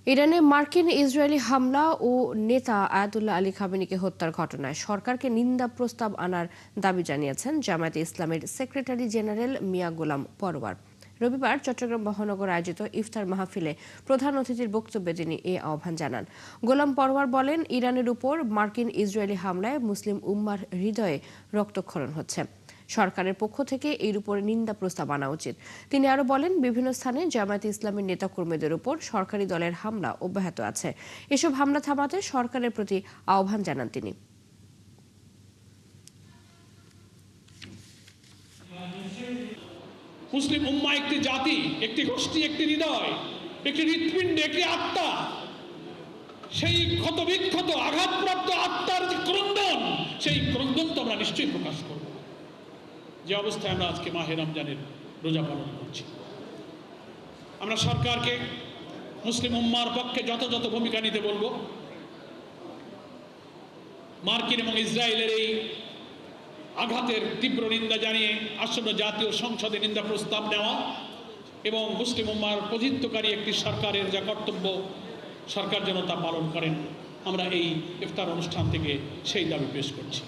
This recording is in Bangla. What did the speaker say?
ইরানে মার্কিন ইসরায়েলি হামলা ও নেতা আয়াতুল্লাহ আলী খামেনিকে হত্যার ঘটনায় সরকারকে নিন্দা প্রস্তাব আনার দাবি জানিয়েছেন জামায়াতে ইসলামের সেক্রেটারি জেনারেল মিয়া গোলাম পরওয়ার। রবিবার চট্টগ্রাম মহানগর আয়োজিত ইফতার মাহফিলে প্রধান অতিথির বক্তব্যে তিনি এই আহ্বান জানান। গোলাম পরওয়ার বলেন, ইরানের উপর মার্কিন ইসরায়েলি হামলায় মুসলিম উম্মার হৃদয়ে রক্তক্ষরণ হচ্ছে। সরকারের পক্ষ থেকে এর উপর নিন্দা প্রস্তাব আনা উচিত। তিনি আরো বলেন, বিভিন্ন স্থানে জামায়াতে ইসলামের নেতাকর্মীদের উপর সরকারি দলের হামলা অব্যাহত আছে। এসব হামলা থামাতে সরকারের প্রতি আহ্বান জানান তিনি। মুসলিম উম্মাহ একটি জাতি, একটি গোষ্ঠী, একটি হৃদয়, একটি হৃৎপিণ্ড, একটি আত্মা। সেই ক্ষতবিক্ষত আঘাতপ্রাপ্ত আত্মার যে ক্রন্দন, সেই ক্রন্দন তো আমরা নিশ্চয়ই প্রকাশ করব। যে অবস্থায় আমরা আজকে মাহে রমজানের রোজা পালন করছি, আমরা সরকারকে মুসলিম উম্মার পক্ষে যথাযথ ভূমিকা নিতে বলবো। মার্কিন এবং ইসরায়েলের এই আঘাতের তীব্র নিন্দা জানিয়ে আসন্ন জাতীয় সংসদে নিন্দা প্রস্তাব নেওয়া এবং মুসলিম উম্মার প্রতিনিধিত্বকারী একটি সরকারের যা কর্তব্য, সরকার যেন তা পালন করেন। আমরা এই ইফতার অনুষ্ঠান থেকে সেই দাবি পেশ করছি।